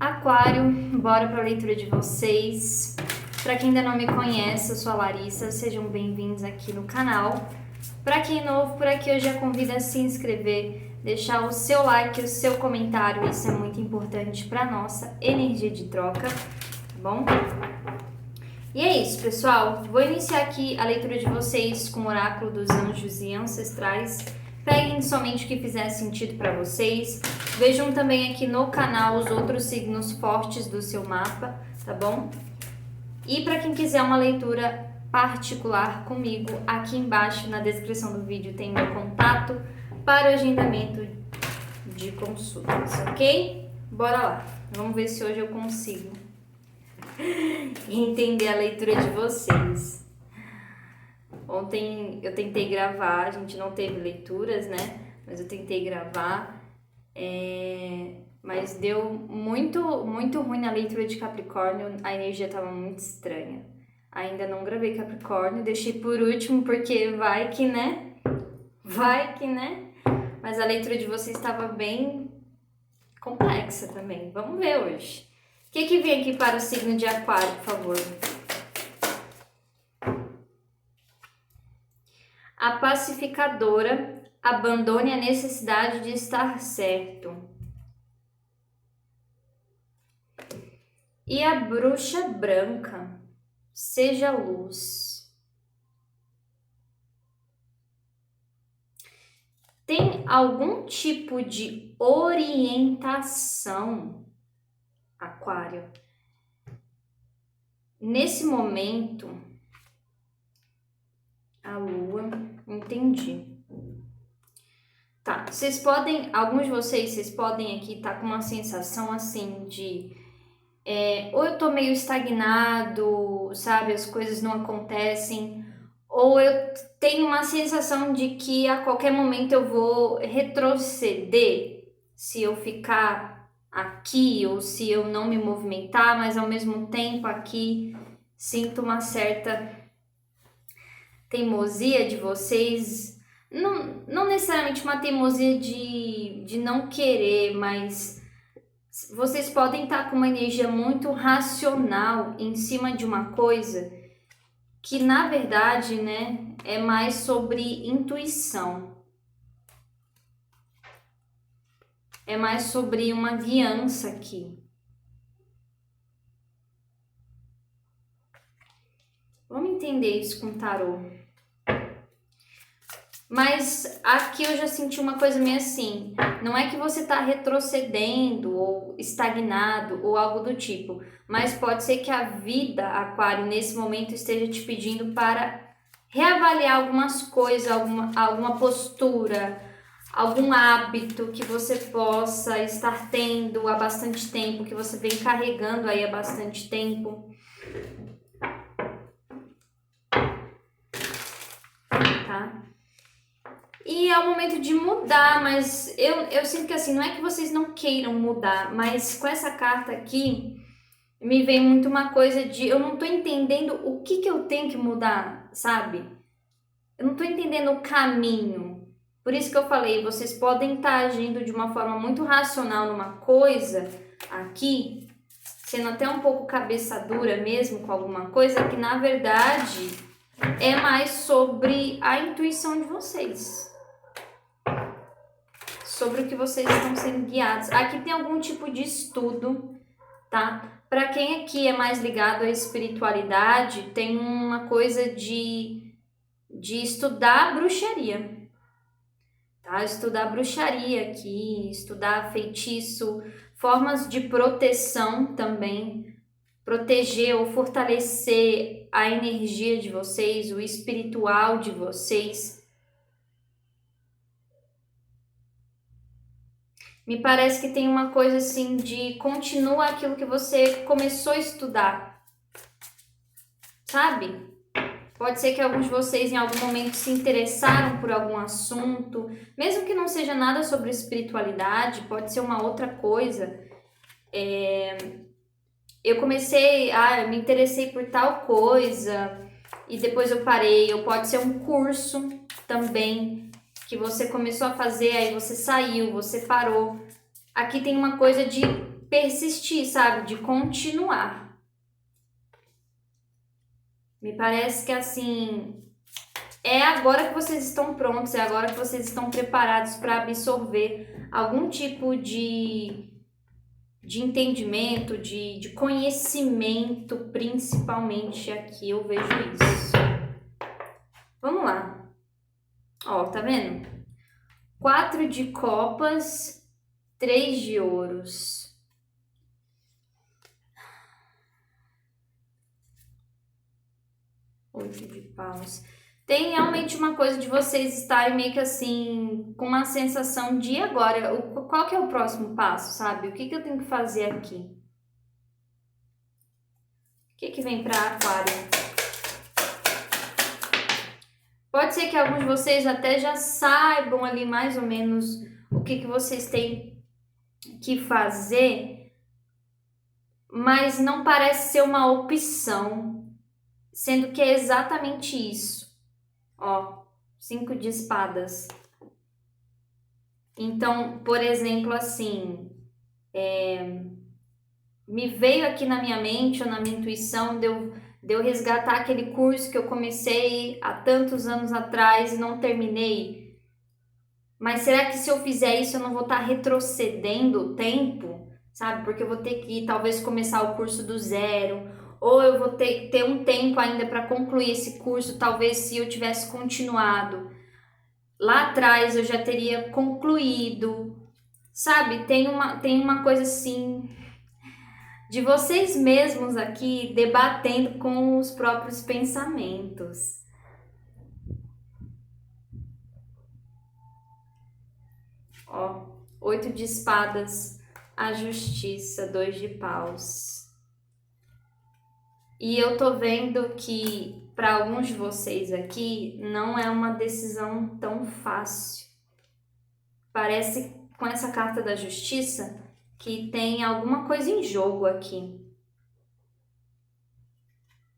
Aquário, bora para a leitura de vocês. Para quem ainda não me conhece, eu sou a Larissa, sejam bem-vindos aqui no canal. Para quem é novo por aqui, eu já convido a se inscrever, deixar o seu like, o seu comentário, isso é muito importante para nossa energia de troca, tá bom? E é isso, pessoal. Vou iniciar aqui a leitura de vocês com o oráculo dos anjos e ancestrais. Peguem somente o que fizer sentido para vocês. Vejam também aqui no canal os outros signos fortes do seu mapa, tá bom? E para quem quiser uma leitura particular comigo, aqui embaixo na descrição do vídeo tem meu contato para o agendamento de consultas, ok? Bora lá. Vamos ver se hoje eu consigo entender a leitura de vocês. Ontem eu tentei gravar, a gente não teve leituras, né? Mas eu tentei gravar, mas deu muito ruim na leitura de Capricórnio, a energia estava muito estranha. Ainda não gravei Capricórnio, deixei por último porque vai que, né? Mas a leitura de vocês estava bem complexa também. Vamos ver hoje. O que vem aqui para o signo de Aquário, por favor? A pacificadora, abandone a necessidade de estar certo. E a bruxa branca, seja luz. Tem algum tipo de orientação, Aquário? Nesse momento, a lua, entendi. Tá, alguns de vocês podem aqui estar com uma sensação assim de ou eu tô meio estagnado, sabe, as coisas não acontecem, ou eu tenho uma sensação de que a qualquer momento eu vou retroceder se eu ficar aqui ou se eu não me movimentar, mas ao mesmo tempo aqui sinto uma certa teimosia de vocês, não necessariamente uma teimosia de não querer, mas vocês podem estar com uma energia muito racional em cima de uma coisa que na verdade, né, é mais sobre intuição. É mais sobre uma guiança aqui. Vamos entender isso com o tarô. Mas aqui eu já senti uma coisa meio assim, não é que você está retrocedendo ou estagnado ou algo do tipo, mas pode ser que a vida, Aquário, nesse momento esteja te pedindo para reavaliar algumas coisas, alguma postura, algum hábito que você possa estar tendo há bastante tempo, que você vem carregando aí há bastante tempo. Tá? E é o momento de mudar, mas eu sinto que assim, não é que vocês não queiram mudar, mas com essa carta aqui, me vem muito uma coisa de eu não tô entendendo o que eu tenho que mudar, sabe? Eu não tô entendendo o caminho. Por isso que eu falei, vocês podem estar agindo de uma forma muito racional numa coisa aqui, sendo até um pouco cabeça dura mesmo com alguma coisa, que na verdade é mais sobre a intuição de vocês. Sobre o que vocês estão sendo guiados. Aqui tem algum tipo de estudo, tá? Para quem aqui é mais ligado à espiritualidade, tem uma coisa de estudar bruxaria, tá? Estudar bruxaria aqui, estudar feitiço, formas de proteção também, proteger ou fortalecer a energia de vocês, o espiritual de vocês. Me parece que tem uma coisa assim de continua aquilo que você começou a estudar, sabe? Pode ser que alguns de vocês em algum momento se interessaram por algum assunto, mesmo que não seja nada sobre espiritualidade, pode ser uma outra coisa. Eu me interessei por tal coisa e depois eu parei, ou pode ser um curso também, que você começou a fazer, aí você saiu, você parou. Aqui tem uma coisa de persistir, sabe? De continuar. Me parece que assim, é agora que vocês estão prontos, é agora que vocês estão preparados para absorver algum tipo de entendimento, de conhecimento, principalmente aqui eu vejo isso. Vamos lá. Ó, tá vendo? 4 de copas, 3 de ouros. Oito de paus. Tem realmente uma coisa de vocês estarem meio que assim, com uma sensação de agora, qual que é o próximo passo, sabe? O que que eu tenho que fazer aqui? O que que vem para Aquário? Pode ser que alguns de vocês até já saibam ali mais ou menos o que que vocês têm que fazer, mas não parece ser uma opção, sendo que é exatamente isso. Ó, 5 de espadas. Então, por exemplo, assim, me veio aqui na minha mente ou na minha intuição de eu resgatar aquele curso que eu comecei há tantos anos atrás e não terminei. Mas será que se eu fizer isso eu não vou estar retrocedendo o tempo? Sabe? Porque eu vou ter que talvez começar o curso do zero, ou eu vou ter um tempo ainda para concluir esse curso, talvez se eu tivesse continuado. Lá atrás eu já teria concluído, sabe? Tem uma coisa assim de vocês mesmos aqui debatendo com os próprios pensamentos. Ó, 8 de espadas, a justiça, 2 de paus. E eu tô vendo que para alguns de vocês aqui não é uma decisão tão fácil. Parece com essa carta da justiça que tem alguma coisa em jogo aqui.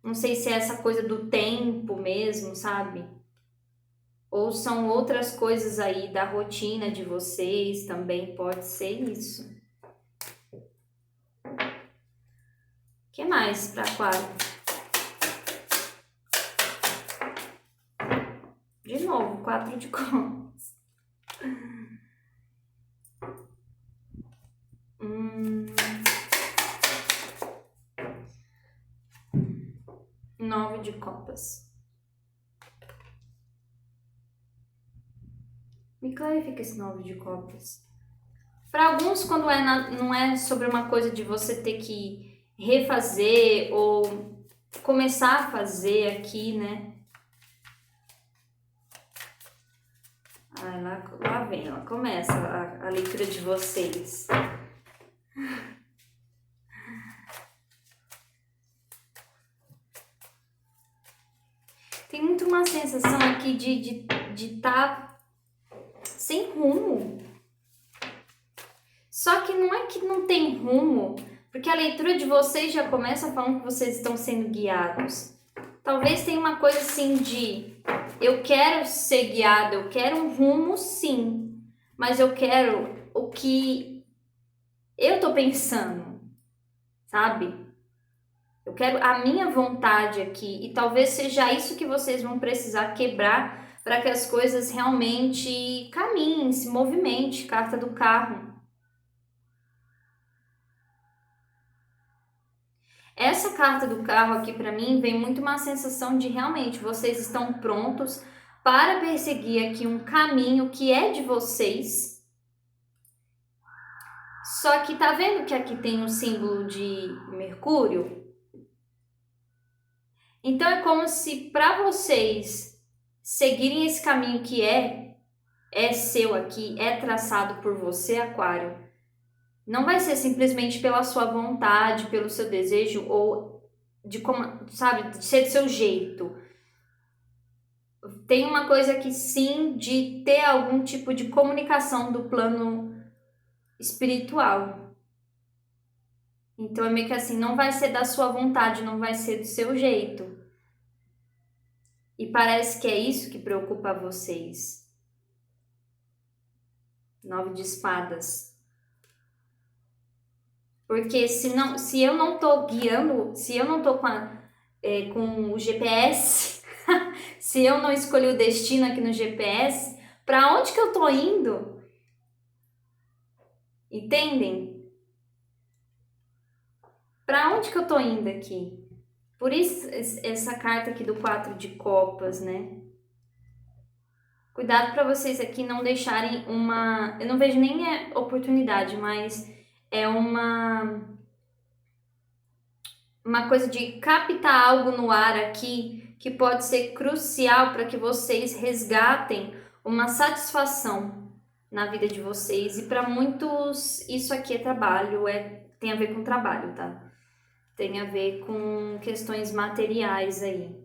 Não sei se é essa coisa do tempo mesmo, sabe? Ou são outras coisas aí da rotina de vocês, também pode ser isso. O que mais para Aquário? De novo, 4 de copas. 9 de copas. Me clarifica esse 9 de copas. Para alguns, quando não é sobre uma coisa de você ter que refazer ou começar a fazer aqui, né? Ai, lá vem, ó, começa a leitura de vocês. Tem muito uma sensação aqui de estar sem rumo. Só que não é que não tem rumo, porque a leitura de vocês já começa falando que vocês estão sendo guiados. Talvez tenha uma coisa assim de eu quero ser guiado, eu quero um rumo sim, mas eu quero o que eu tô pensando, sabe? Eu quero a minha vontade aqui e talvez seja isso que vocês vão precisar quebrar para que as coisas realmente caminhem, se movimentem. Carta do carro. Essa carta do carro aqui para mim vem muito uma sensação de realmente vocês estão prontos para perseguir aqui um caminho que é de vocês. Só que tá vendo que aqui tem um símbolo de Mercúrio? Então é como se para vocês seguirem esse caminho que é seu aqui, é traçado por você, Aquário, não vai ser simplesmente pela sua vontade, pelo seu desejo ou de como, sabe, de ser do seu jeito. Tem uma coisa aqui sim de ter algum tipo de comunicação do plano espiritual. Então é meio que assim, não vai ser da sua vontade, não vai ser do seu jeito. E parece que é isso que preocupa vocês. 9 de espadas. Porque se eu não tô guiando, se eu não tô com o GPS, se eu não escolhi o destino aqui no GPS, para onde que eu tô indo? Entendem? Para onde que eu tô indo aqui? Por isso essa carta aqui do 4 de copas, né? Cuidado para vocês aqui não deixarem uma... Eu não vejo nem a oportunidade, mas é uma coisa de captar algo no ar aqui que pode ser crucial para que vocês resgatem uma satisfação na vida de vocês. E para muitos isso aqui é trabalho, tem a ver com trabalho, tá? Tem a ver com questões materiais aí.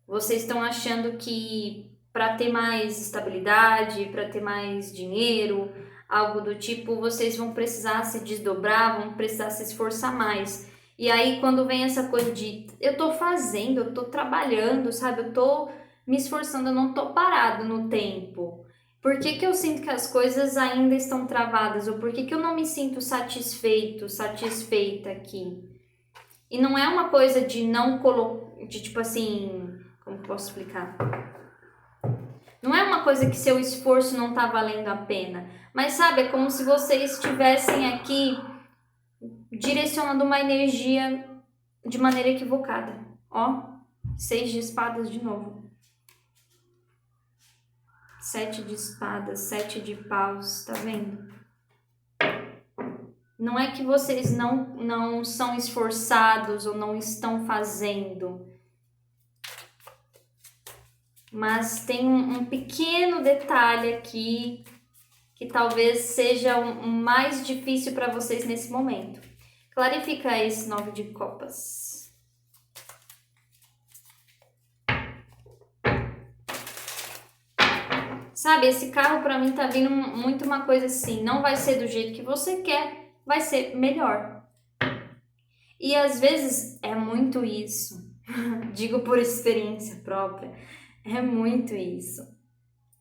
Vocês estão achando que para ter mais estabilidade, para ter mais dinheiro, algo do tipo, vocês vão precisar se desdobrar, vão precisar se esforçar mais. E aí quando vem essa coisa de eu tô fazendo, eu tô trabalhando, sabe? Eu tô me esforçando, eu não tô parado no tempo. Por que que eu sinto que as coisas ainda estão travadas? Ou por que que eu não me sinto satisfeito, satisfeita aqui? E não é uma coisa de não colocar, de tipo assim, como que eu posso explicar? Não é uma coisa que seu esforço não tá valendo a pena. Mas sabe, é como se vocês estivessem aqui direcionando uma energia de maneira equivocada. Ó, 6 de espadas de novo. 7 de espadas, 7 de paus, tá vendo? Não é que vocês não são esforçados ou não estão fazendo. Mas tem um pequeno detalhe aqui que talvez seja o mais difícil para vocês nesse momento. Clarifica esse 9 de copas. Sabe, esse carro para mim tá vindo muito uma coisa assim, não vai ser do jeito que você quer, vai ser melhor. E às vezes é muito isso. Digo por experiência própria, é muito isso.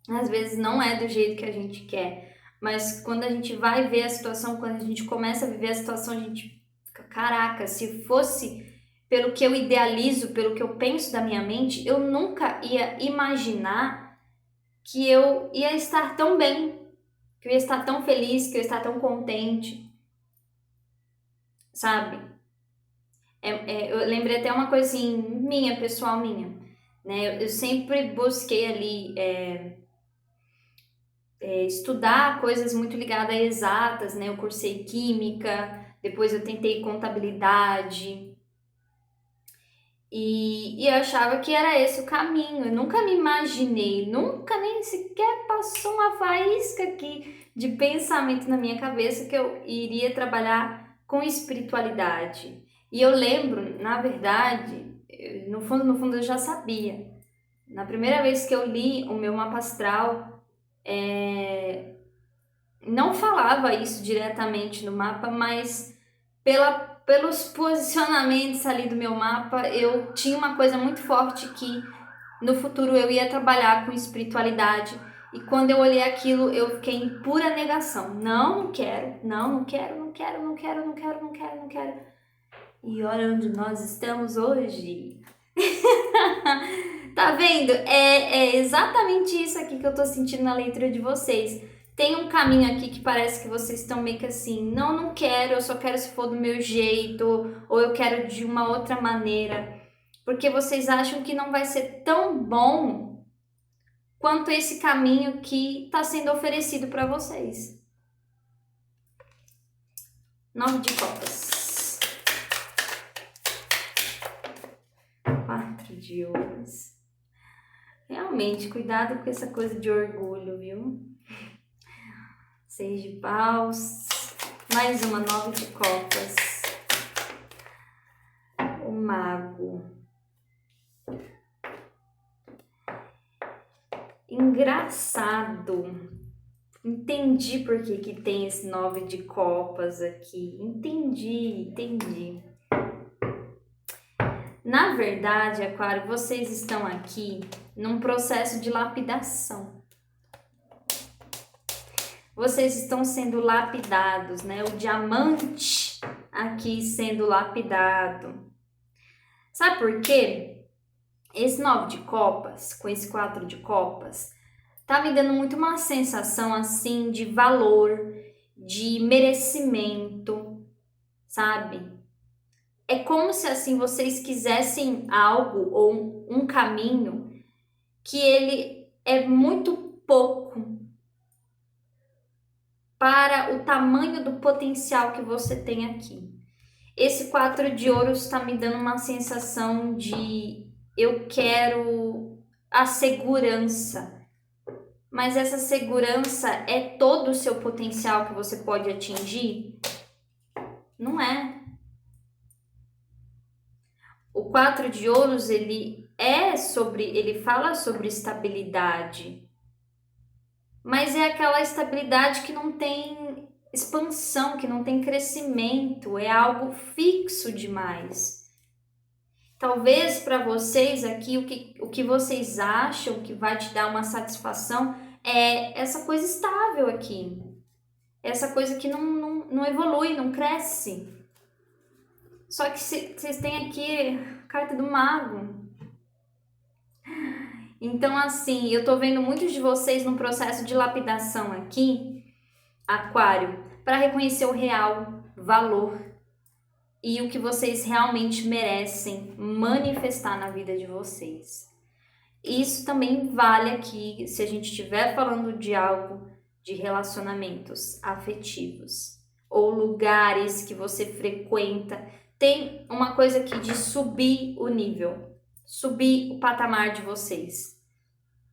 Às vezes não é do jeito que a gente quer, mas quando a gente vai ver a situação, quando a gente começa a viver a situação, a gente fica, caraca, se fosse pelo que eu idealizo, pelo que eu penso da minha mente, eu nunca ia imaginar que eu ia estar tão bem, que eu ia estar tão feliz, que eu ia estar tão contente, sabe? Eu lembrei até uma coisa assim, minha, pessoal minha, né? Eu sempre busquei ali estudar coisas muito ligadas a exatas, né? Eu cursei química, depois eu tentei contabilidade e eu achava que era esse o caminho. Eu nunca me imaginei, nunca nem sequer passou uma faísca aqui de pensamento na minha cabeça que eu iria trabalhar com espiritualidade. E eu lembro, na verdade, no fundo eu já sabia. Na primeira vez que eu li o meu mapa astral, não falava isso diretamente no mapa, mas pelos posicionamentos ali do meu mapa, eu tinha uma coisa muito forte que no futuro eu ia trabalhar com espiritualidade. E quando eu olhei aquilo, eu fiquei em pura negação. Não quero, não quero, não quero, não quero, não quero, não quero, não quero. E olha onde nós estamos hoje. Tá vendo? É exatamente isso aqui que eu tô sentindo na leitura de vocês. Tem um caminho aqui que parece que vocês estão meio que assim, não quero, eu só quero se for do meu jeito, ou eu quero de uma outra maneira. Porque vocês acham que não vai ser tão bom quanto esse caminho que está sendo oferecido para vocês. 9 de copas. 4 de ouros. Realmente, cuidado com essa coisa de orgulho, viu? 6 de paus. Mais uma 9 de copas. O mago. Engraçado. Entendi por que tem esse 9 de copas aqui. Entendi. Na verdade, Aquário, vocês estão aqui num processo de lapidação. vocês estão sendo lapidados, né? O diamante aqui sendo lapidado. Sabe por quê? Esse 9 de copas, com esse 4 de copas, tá me dando muito uma sensação assim de valor, de merecimento, sabe? É como se assim vocês quisessem algo ou um caminho que ele é muito pouco para o tamanho do potencial que você tem aqui. Esse 4 de ouros está me dando uma sensação de eu quero a segurança. Mas essa segurança é todo o seu potencial que você pode atingir? Não é. O 4 de ouros, ele fala sobre estabilidade. Mas é aquela estabilidade que não tem expansão, que não tem crescimento, é algo fixo demais. Talvez para vocês aqui, o que vocês acham que vai te dar uma satisfação é essa coisa estável aqui. Essa coisa que não evolui, não cresce. Só que vocês têm aqui a carta do mago. Então, assim, eu tô vendo muitos de vocês num processo de lapidação aqui, Aquário, para reconhecer o real valor e o que vocês realmente merecem manifestar na vida de vocês. Isso também vale aqui se a gente estiver falando de algo de relacionamentos afetivos ou lugares que você frequenta. Tem uma coisa aqui de subir o nível, subir o patamar de vocês.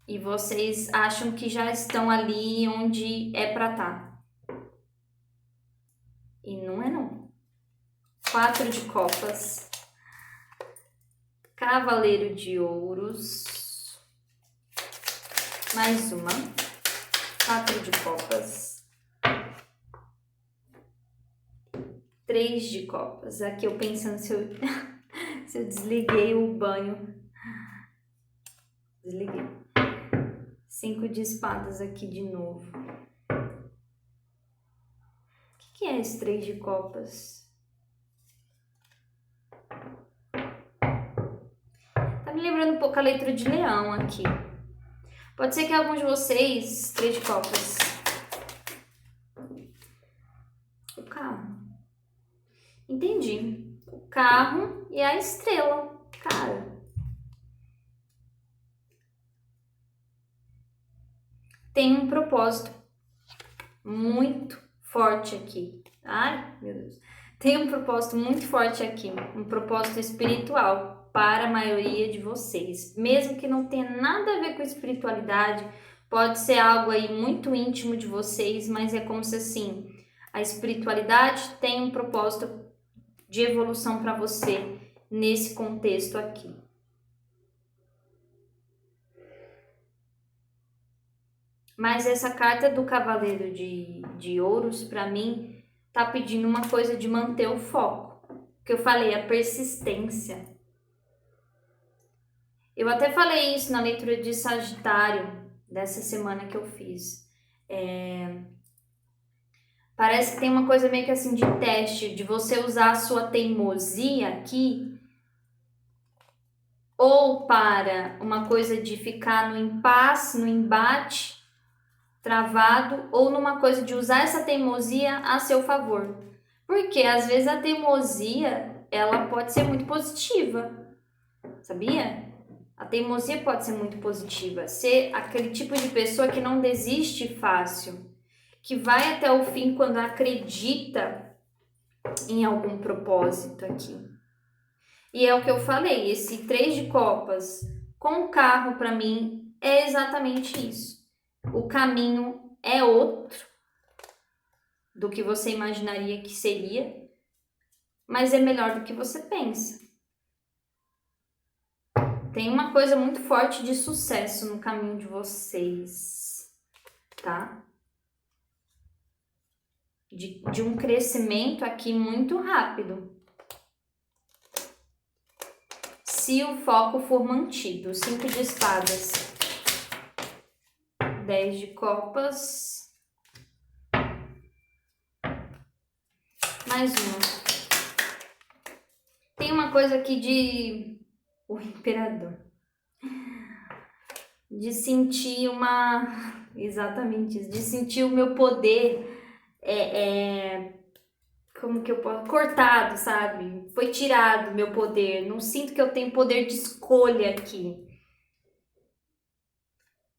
E vocês acham que já estão ali onde é para estar. E não é não. 4 de copas. Cavaleiro de ouros. Mais uma. 4 de copas. 3 de copas. Aqui eu pensando se eu desliguei o banho. Desliguei. 5 de espadas aqui de novo. O que é esse 3 de copas? Tá me lembrando um pouco a letra de leão aqui. Pode ser que alguns de vocês... 3 de copas. O carro. Entendi. O carro e a estrela. Cara. Tem um propósito muito forte aqui. Ai, meu Deus. Tem um propósito muito forte aqui. Um propósito espiritual para a maioria de vocês. Mesmo que não tenha nada a ver com espiritualidade, pode ser algo aí muito íntimo de vocês, mas é como se assim, a espiritualidade tem um propósito de evolução para você nesse contexto aqui. Mas essa carta do Cavaleiro de Ouros, para mim, tá pedindo uma coisa de manter o foco. Que eu falei, a persistência. Eu até falei isso na leitura de Sagitário, dessa semana que eu fiz. Parece que tem uma coisa meio que assim de teste, de você usar a sua teimosia aqui, ou para uma coisa de ficar no impasse, no embate, travado, ou numa coisa de usar essa teimosia a seu favor. Porque às vezes a teimosia, ela pode ser muito positiva, sabia? A teimosia pode ser muito positiva, ser aquele tipo de pessoa que não desiste fácil, que vai até o fim quando acredita em algum propósito aqui. E é o que eu falei, esse 3 de copas com o carro para mim é exatamente isso. O caminho é outro do que você imaginaria que seria, mas é melhor do que você pensa. Tem uma coisa muito forte de sucesso no caminho de vocês, tá? De um crescimento aqui muito rápido. Se o foco for mantido. 5 de espadas. 10 de copas. Mais uma. Tem uma coisa aqui de... O imperador. De sentir uma... Exatamente isso. De sentir o meu poder... Como que eu posso... Cortado, sabe? Foi tirado o meu poder. Não sinto que eu tenho poder de escolha aqui.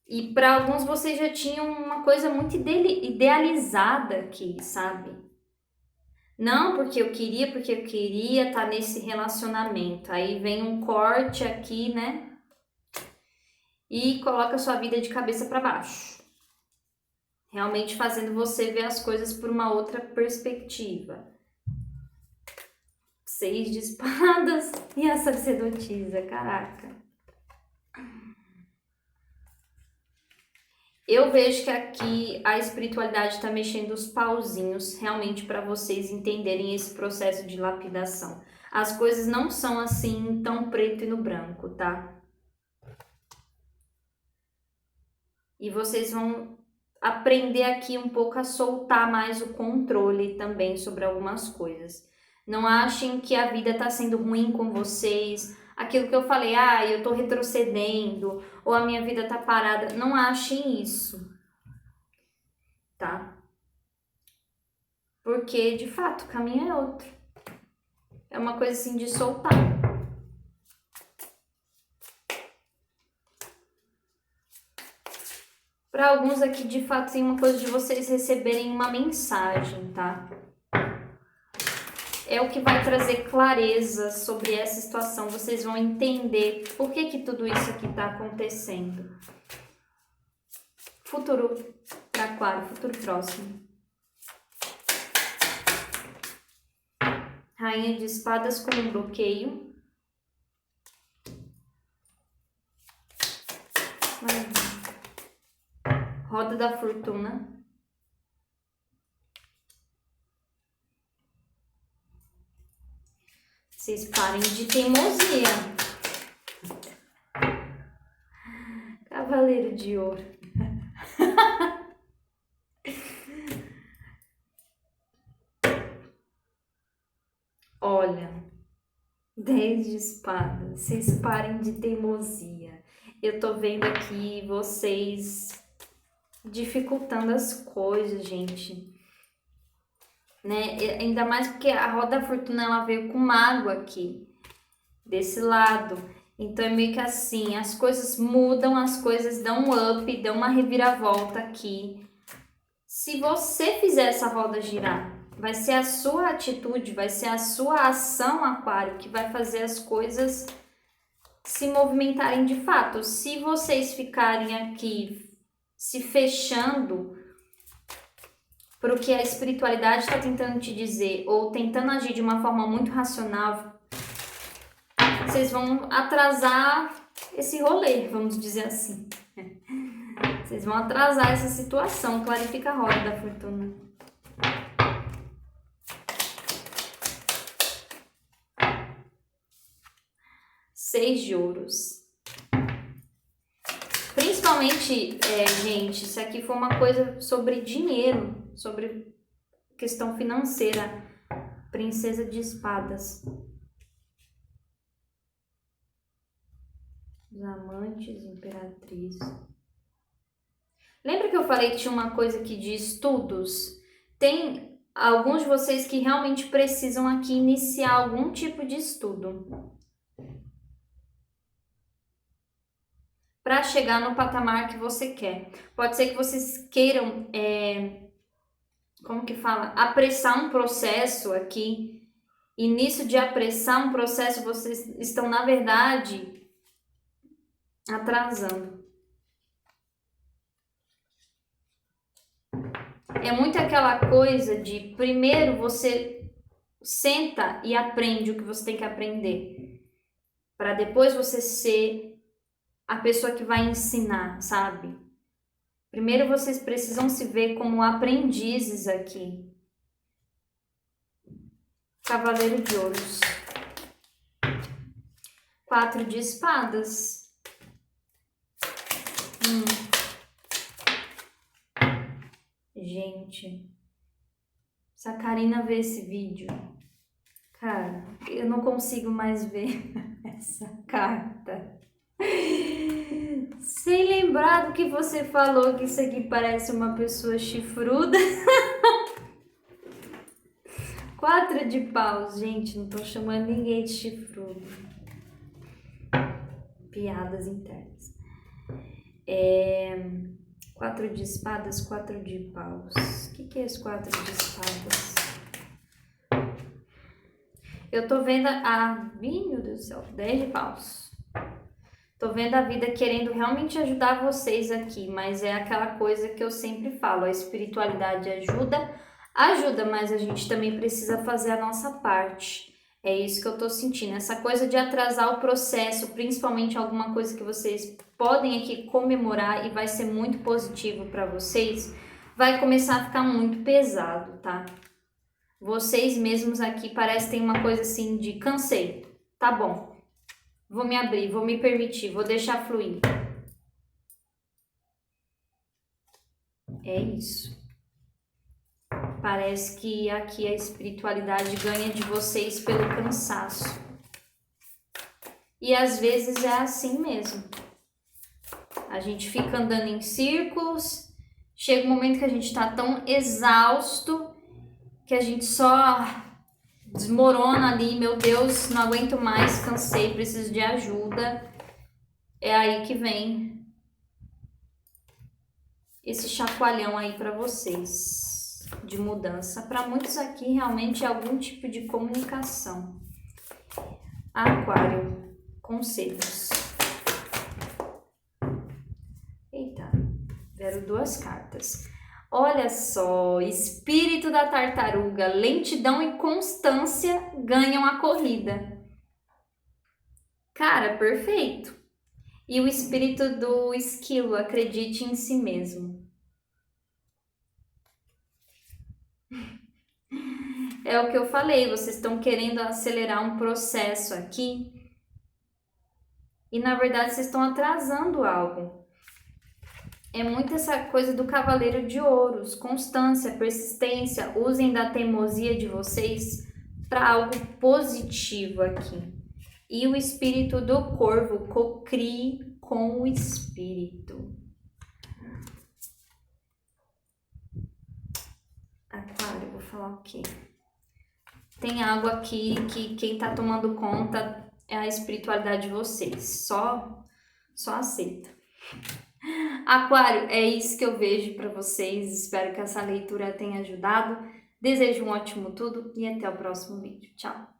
E para alguns vocês já tinham uma coisa muito idealizada aqui, sabe? Não porque eu queria estar nesse relacionamento. Aí vem um corte aqui, né? E coloca a sua vida de cabeça para baixo. Realmente fazendo você ver as coisas por uma outra perspectiva. 6 de espadas e a sacerdotisa, caraca. Eu vejo que aqui a espiritualidade está mexendo os pauzinhos realmente para vocês entenderem esse processo de lapidação. As coisas não são assim tão preto e no branco, tá? E vocês vão aprender aqui um pouco a soltar mais o controle também sobre algumas coisas. Não achem que a vida está sendo ruim com vocês. Aquilo que eu falei, eu estou retrocedendo, ou a minha vida está parada. Não achem isso, tá? Porque, de fato, o caminho é outro. É uma coisa assim de soltar. Para alguns aqui, de fato, tem uma coisa de vocês receberem uma mensagem, tá? É o que vai trazer clareza sobre essa situação. Vocês vão entender por que tudo isso aqui está acontecendo. Futuro para Aquário, futuro próximo. Rainha de espadas com um bloqueio. Roda da fortuna. Vocês parem de teimosia. Cavaleiro de ouro. Olha, 10 de espadas. Vocês parem de teimosia. Eu tô vendo aqui vocês dificultando as coisas, gente. Né? Ainda mais porque a roda da fortuna ela veio com mago aqui, desse lado. Então é meio que assim, as coisas mudam, as coisas dão um up, dão uma reviravolta aqui. Se você fizer essa roda girar, vai ser a sua atitude, vai ser a sua ação, Aquário, que vai fazer as coisas se movimentarem de fato. Se vocês ficarem aqui se fechando para o que a espiritualidade está tentando te dizer ou tentando agir de uma forma muito racional, vocês vão atrasar esse rolê, vamos dizer assim. Vocês vão atrasar essa situação. Clarifica a roda da fortuna. Seis de ouros. Principalmente, gente, isso aqui foi uma coisa sobre dinheiro, sobre questão financeira. Princesa de espadas. Os amantes, imperatriz. Lembra que eu falei que tinha uma coisa aqui de estudos? Tem alguns de vocês que realmente precisam aqui iniciar algum tipo de estudo para chegar no patamar que você quer. Pode ser que vocês queiram, como que fala? Apressar um processo aqui. E nisso de apressar um processo, vocês estão, na verdade, atrasando. É muito aquela coisa de primeiro você senta e aprende o que você tem que aprender, para depois você ser a pessoa que vai ensinar, sabe? Primeiro vocês precisam se ver como aprendizes aqui. Cavaleiro de ouros. 4 de espadas. Gente, Se a Karina vê esse vídeo, cara, eu não consigo mais ver essa carta. Sem lembrar do que você falou, que isso aqui parece uma pessoa chifruda. 4 de paus, gente, não tô chamando ninguém de chifrudo. Piadas internas. 4 de espadas, 4 de paus. O que é esse 4 de espadas? Eu tô vendo Ih, meu Deus do céu, 10 de paus. Tô vendo a vida querendo realmente ajudar vocês aqui, mas é aquela coisa que eu sempre falo, a espiritualidade ajuda, mas a gente também precisa fazer a nossa parte. É isso que eu tô sentindo, essa coisa de atrasar o processo, principalmente alguma coisa que vocês podem aqui comemorar e vai ser muito positivo para vocês, vai começar a ficar muito pesado, tá? Vocês mesmos aqui parece que tem uma coisa assim de cansei, tá bom. Vou me abrir, vou me permitir, vou deixar fluir. É isso. Parece que aqui a espiritualidade ganha de vocês pelo cansaço. E às vezes é assim mesmo. A gente fica andando em círculos, chega um momento que a gente tá tão exausto que a gente só desmorona ali, meu Deus, não aguento mais, cansei, preciso de ajuda. É aí que vem esse chacoalhão aí para vocês de mudança. Para muitos aqui realmente é algum tipo de comunicação. Aquário, conselhos. Eita, vieram 2 cartas. Olha só, espírito da tartaruga, lentidão e constância ganham a corrida. Cara, perfeito. E o espírito do esquilo, acredite em si mesmo. É o que eu falei, vocês estão querendo acelerar um processo aqui e na verdade vocês estão atrasando algo. É muito essa coisa do cavaleiro de ouros, constância, persistência, usem da teimosia de vocês para algo positivo aqui. E o espírito do corvo, cocrie com o espírito. Aquário, vou falar o quê? Tem algo aqui que quem tá tomando conta é a espiritualidade de vocês. Só aceita. Aquário, é isso que eu vejo para vocês. Espero que essa leitura tenha ajudado. Desejo um ótimo tudo e até o próximo vídeo. Tchau!